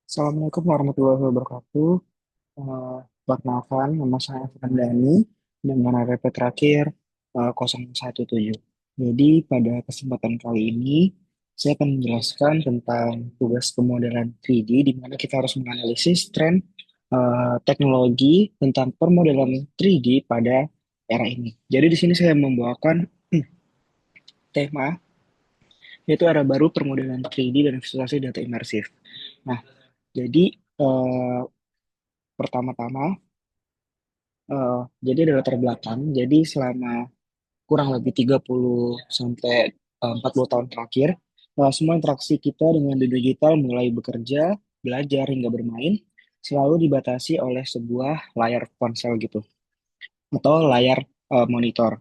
Assalamualaikum warahmatullahi wabarakatuh. Eh, Perkenalkan, nama saya Dani dengan RP terakhir 017. Jadi pada kesempatan kali ini saya akan menjelaskan tentang tugas pemodelan 3D di mana kita harus menganalisis tren teknologi tentang permodelan 3D pada era ini. Jadi di sini saya membawakan tema yaitu era baru permodelan 3D dan visualisasi data imersif. Nah, jadi eh, pertama-tama Eh, jadi ada latar belakang. Jadi selama kurang lebih 30 sampai 40 tahun terakhir, semua interaksi kita dengan dunia digital mulai bekerja, belajar hingga bermain selalu dibatasi oleh sebuah layar ponsel gitu atau layar monitor.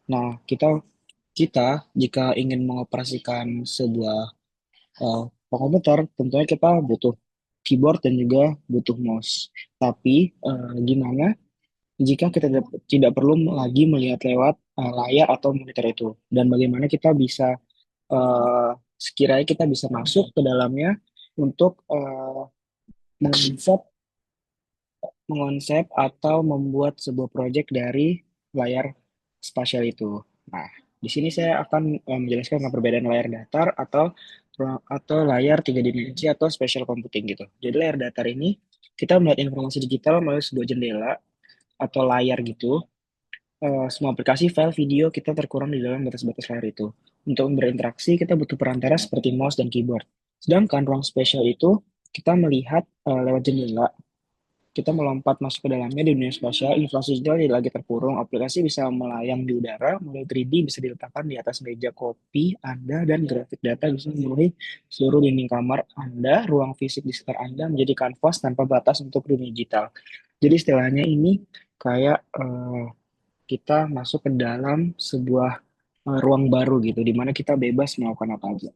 Nah, kita jika ingin mengoperasikan sebuah komputer, tentunya kita butuh keyboard dan juga butuh mouse. Tapi gimana jika kita tidak perlu lagi melihat lewat layar atau monitor itu, dan bagaimana kita bisa eh, sekiranya kita bisa masuk ke dalamnya untuk mengonsep mengonsep atau membuat sebuah proyek dari layar spasial itu. Nah, di sini saya akan menjelaskan tentang perbedaan layar datar atau layar tiga dimensi atau spatial computing gitu. Jadi layar datar ini kita melihat informasi digital melalui sebuah jendela atau layar gitu. Semua aplikasi file video kita terkurang di dalam batas-batas layar itu. Untuk berinteraksi, kita butuh perantara seperti mouse dan keyboard. Sedangkan ruang spesial itu, kita melihat lewat jendela, kita melompat masuk ke dalamnya di dunia spasial, informasi digital tidak lagi terkurung, aplikasi bisa melayang di udara, mulai 3D bisa diletakkan di atas meja kopi Anda, dan grafik data bisa memenuhi seluruh dinding kamar Anda, ruang fisik di sekitar Anda menjadi kanvas tanpa batas untuk dunia digital. Jadi istilahnya ini kayak kita masuk ke dalam sebuah ruang baru gitu, di mana kita bebas melakukan apa aja.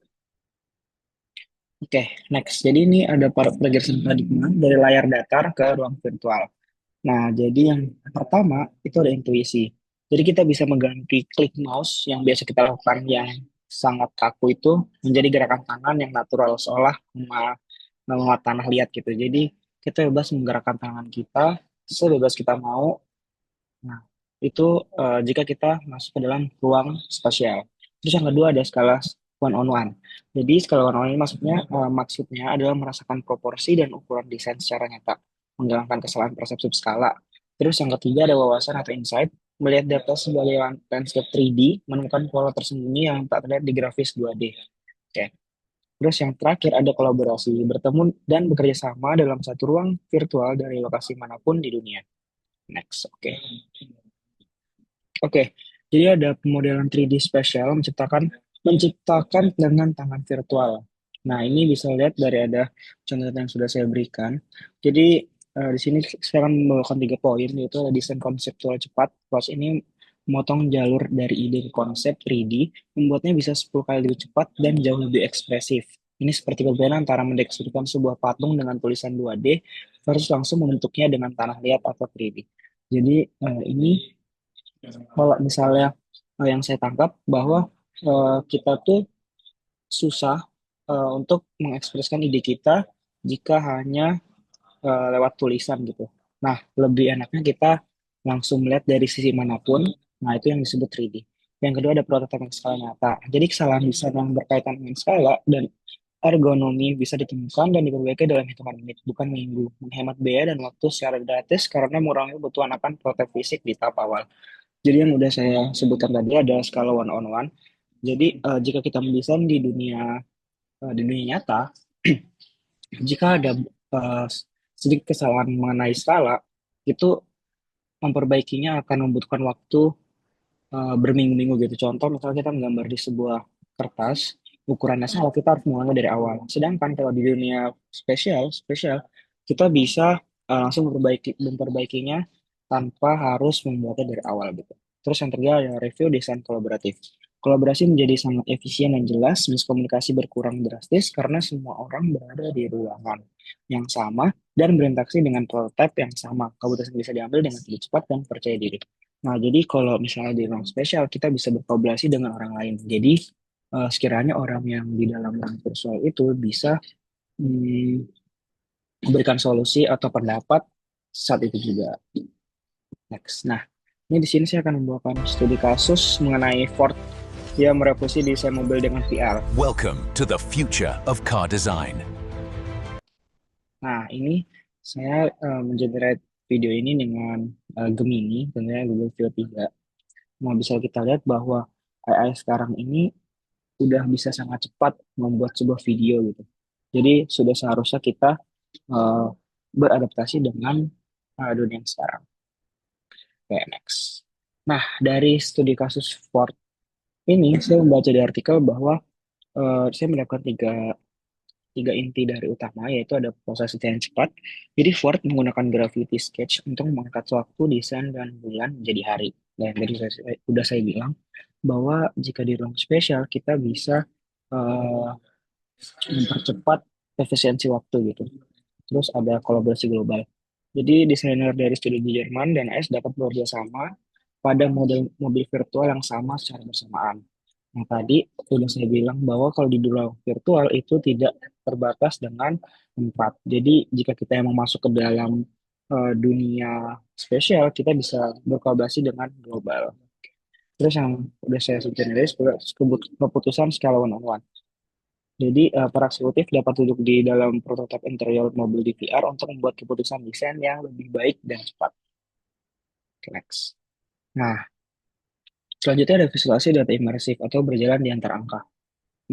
Oke, next. Jadi ini ada pergeseran paradigma dari layar datar ke ruang virtual. Nah, jadi yang pertama itu ada intuisi. Jadi kita bisa mengganti klik mouse yang biasa kita lakukan yang sangat kaku itu menjadi gerakan tangan yang natural seolah memuat tanah liat gitu. Jadi kita bebas menggerakkan tangan kita sebebas kita mau. Nah, itu jika kita masuk ke dalam ruang spasial. Terus yang kedua ada skala one on one. Jadi skala one on one ini maksudnya adalah merasakan proporsi dan ukuran desain secara nyata, menghilangkan kesalahan persepsi skala. Terus yang ketiga ada wawasan atau insight, melihat data sebagai landscape 3D, menemukan pola tersembunyi yang tak terlihat di grafis 2D. Oke. Terus yang terakhir ada kolaborasi, bertemu dan bekerja sama dalam satu ruang virtual dari lokasi manapun di dunia. Next, oke. Oke, jadi ada pemodelan 3D spesial menciptakan dengan tangan virtual. Nah, ini bisa lihat dari ada contoh yang sudah saya berikan. Jadi di sini saya akan membawakan 3 poin, yaitu ada desain konseptual cepat. Proses ini memotong jalur dari ide ke konsep 3D, membuatnya bisa 10 kali lebih cepat dan jauh lebih ekspresif. Ini seperti perbedaan antara mendekskripsikan sebuah patung dengan tulisan 2D versus langsung membentuknya dengan tanah liat atau 3D. Jadi ini kalau misalnya yang saya tangkap bahwa kita tuh susah untuk mengekspresikan ide kita jika hanya lewat tulisan gitu. Nah, lebih enaknya kita langsung melihat dari sisi manapun. Nah, itu yang disebut 3D. Yang kedua ada prototipe yang skala nyata. Jadi kesalahan desain yang berkaitan dengan skala dan ergonomi bisa ditemukan dan diperbaiki dalam hitungan menit, bukan minggu. Menghemat biaya dan waktu secara gratis karena mengurangi kebutuhan akan prototipe fisik di tahap awal. Jadi yang udah saya sebutkan tadi ada skala one on one. Jadi jika kita mendesain di dunia nyata, jika ada eh, sedikit kesalahan mengenai skala, itu memperbaikinya akan membutuhkan waktu berminggu-minggu gitu. Contoh misalnya kita menggambar di sebuah kertas, ukurannya salah, kita harus mulai dari awal. Sedangkan kalau di dunia spesial, kita bisa langsung memperbaikinya tanpa harus membuatnya dari awal gitu. Terus yang ketiga ada review desain kolaboratif. Kolaborasi menjadi sangat efisien dan jelas, miskomunikasi berkurang drastis karena semua orang berada di ruangan yang sama dan berinteraksi dengan prototipe yang sama. Keputusan bisa diambil dengan lebih cepat dan percaya diri. Nah, jadi kalau misalnya di ruang spesial, kita bisa berkolaborasi dengan orang lain. Jadi, sekiranya orang yang di dalam ruang virtual itu bisa mm, memberikan solusi atau pendapat saat itu juga. Next. Nah, ini di sini saya akan membawakan studi kasus mengenai Ford yang merevisi desain mobil dengan VR. Welcome to the future of car design. Nah, ini saya mengenerate video ini dengan Gemini, tentunya Google View 3. Nah, bisa kita lihat bahwa AI sekarang ini udah bisa sangat cepat membuat sebuah video gitu. Jadi, sudah seharusnya kita eh, beradaptasi dengan dunia yang sekarang. Oke, next. Nah, dari studi kasus Ford ini, saya membaca di artikel bahwa saya mendapatkan tiga inti dari utama, yaitu ada proses desain cepat. Jadi Ford menggunakan gravity sketch untuk mengangkat waktu desain dan bulan menjadi hari. Dan tadi udah saya bilang bahwa jika di ruang spesial kita bisa eh, mempercepat efisiensi waktu gitu. Terus ada kolaborasi global. Jadi desainer dari studi di Jerman dan AS dapat bekerja sama pada model mobil virtual yang sama secara bersamaan. Nah, tadi sudah saya bilang bahwa kalau di dunia virtual itu tidak terbatas dengan tempat. Jadi jika kita yang mau masuk ke dalam dunia spesial, kita bisa berkolaborasi dengan global. Terus yang udah saya sebutin tadi, keputusan skala one on one. Jadi para eksekutif dapat duduk di dalam prototipe interior mobil di VR untuk membuat keputusan desain yang lebih baik dan cepat. Next. Nah, selanjutnya ada visualisasi data imersif atau berjalan di antar angka.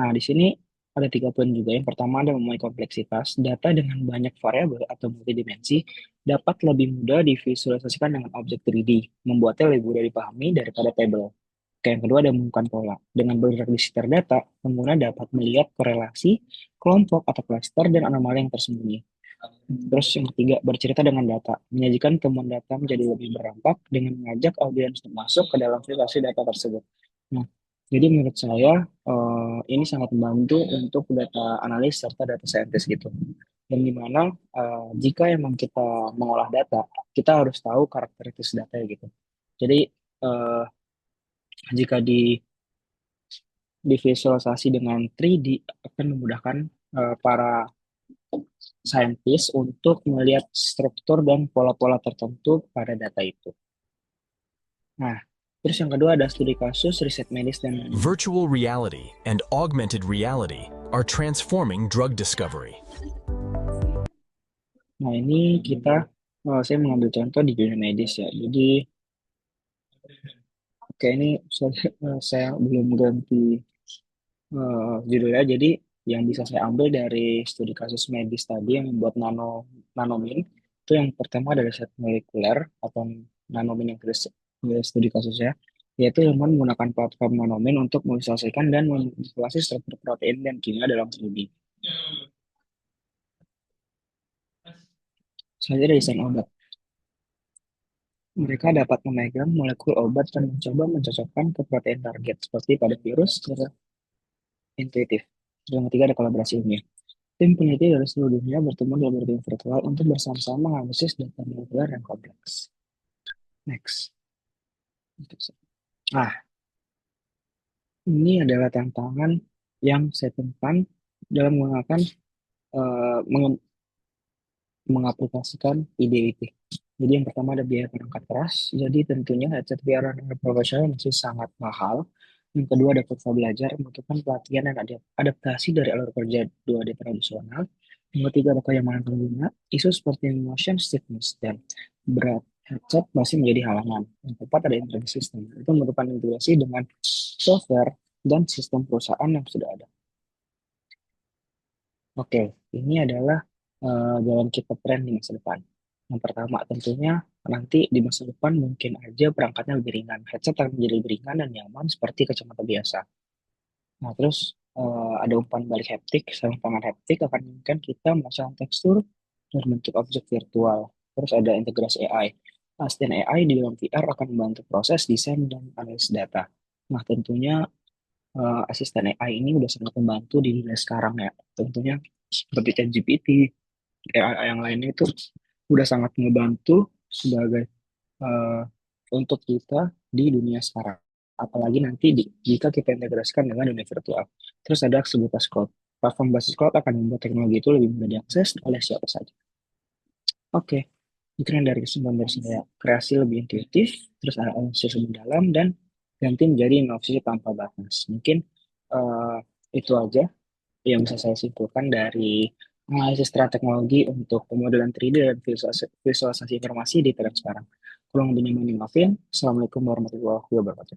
Nah, di sini ada tiga poin juga. Yang pertama ada memulai kompleksitas. Data dengan banyak variabel atau multidimensi dapat lebih mudah divisualisasikan dengan objek 3D, membuatnya lebih mudah dipahami daripada table. Oke, yang kedua ada menemukan pola. Dengan bergerak di sekitar data, pengguna dapat melihat korelasi, kelompok atau klaster, dan anomali yang tersembunyi. Terus yang ketiga, bercerita dengan data. Menyajikan temuan data menjadi lebih berdampak dengan mengajak audiens untuk masuk ke dalam situasi data tersebut. Nah, jadi menurut saya ini sangat membantu untuk data analis serta data scientist gitu. Dan dimana jika emang kita mengolah data, kita harus tahu karakteristik data gitu. Jadi eh, jika divisualisasi dengan 3D akan memudahkan para saintis untuk melihat struktur dan pola-pola tertentu pada data itu. Nah, terus yang kedua ada studi kasus riset medis dan Virtual reality and augmented reality are transforming drug discovery. nah ini saya mengambil contoh di dunia medis ya. Jadi oke ini saya belum ganti judulnya. Jadi yang bisa saya ambil dari studi kasus medis tadi yang membuat nanomin itu yang pertama dari riset molekuler atau nanomin yang studi kasusnya, yaitu ilmuwan menggunakan platform nanomin untuk memvisualisasikan dan memanipulasi struktur protein dan kimia dalam 3D. Selanjutnya desain obat. Mereka dapat memegang molekul obat dan mencoba mencocokkan ke protein target seperti pada virus secara intuitif. Yang ketiga ada kolaborasi ilmiah. Tim peneliti dari seluruh dunia bertemu di laboratorium virtual untuk bersama-sama menganalisis data molekuler yang kompleks. Next. Nah, ini adalah tantangan yang saya temukan dalam menggunakan eh, menge- mengaplikasikan ide itu. Jadi yang pertama ada biaya perangkat keras. Jadi tentunya headset VR yang profesional masih sangat mahal. Yang kedua ada kurva belajar, membutuhkan pelatihan dan adaptasi dari alur kerja 2D tradisional. Yang ketiga ada kenyamanan pengguna, isu seperti motion sickness dan berat headset masih menjadi halangan. Yang keempat ada integrasi sistem, itu merupakan integrasi dengan software dan sistem perusahaan yang sudah ada. Oke, ini adalah jalan kita tren di masa depan. Yang pertama, tentunya nanti di masa depan mungkin aja perangkatnya lebih ringan. Headset akan menjadi lebih ringan dan nyaman seperti kacamata biasa. Nah, terus ada umpan balik haptik, sarung tangan haptik akan memungkinkan kita memasang tekstur dan bentuk objek virtual. Terus ada integrasi AI. Asisten AI di dalam VR akan membantu proses desain dan analisis data. Nah, tentunya asisten AI ini udah sangat membantu di dunia sekarang ya. Tentunya seperti ChatGPT, AI yang lainnya itu udah sangat membantu sebagai eh, untuk kita di dunia sekarang. Apalagi nanti jika kita integrasikan dengan dunia virtual. Terus ada aksesibilitas cloud. Platform basis cloud akan membuat teknologi itu lebih mudah diakses oleh siapa saja. Oke, mungkin dari kesimpulan dari saya, kreasi lebih intuitif, terus ada analisis lebih dalam, dan ganti menjadi inovasi tanpa batas. Mungkin eh, itu aja yang bisa saya simpulkan dari analisis teknologi untuk pemodelan 3D dan visualisasi informasi di Trend sekarang. Kurang lebihnya Alvin. Assalamualaikum warahmatullahi wabarakatuh.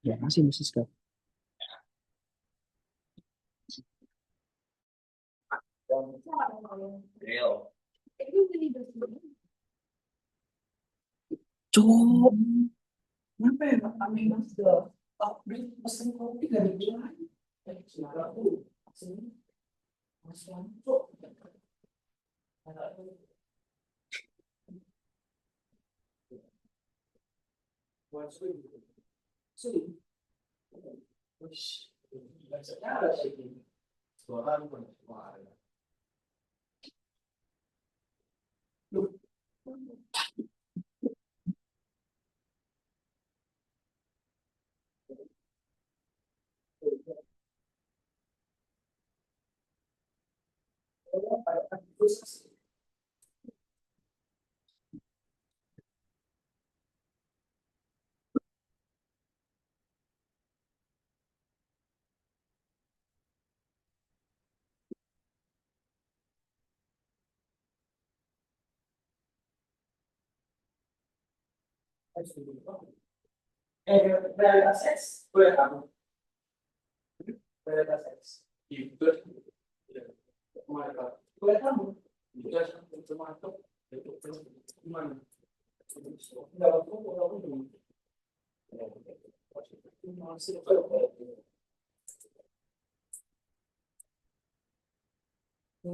Terima kasih, Bu Siska. Cuk, kenapa ya? Aneh banget. Oh, pesen kopi dari bulan. Sebenarnya aku sini masih ngantuk.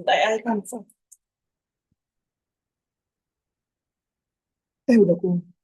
Tại ai kan, udah aku